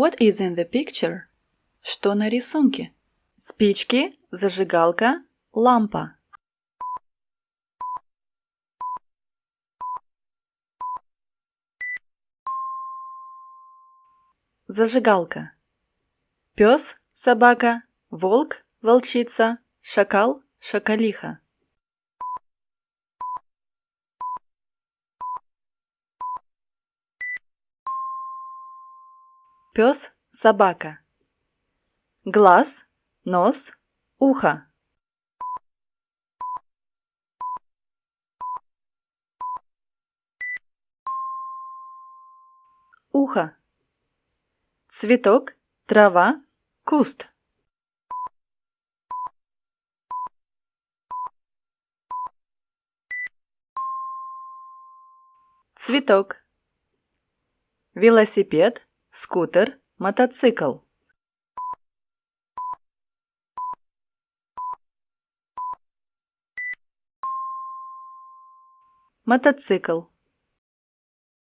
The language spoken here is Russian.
What is in the picture? Что на рисунке? Спички, зажигалка, лампа. Зажигалка. Пес, собака, волк, волчица, шакал, шакалиха. Пес, собака. Глаз, нос, ухо. Ухо. Цветок, трава, куст. Цветок. Велосипед, скутер, мотоцикл. Мотоцикл.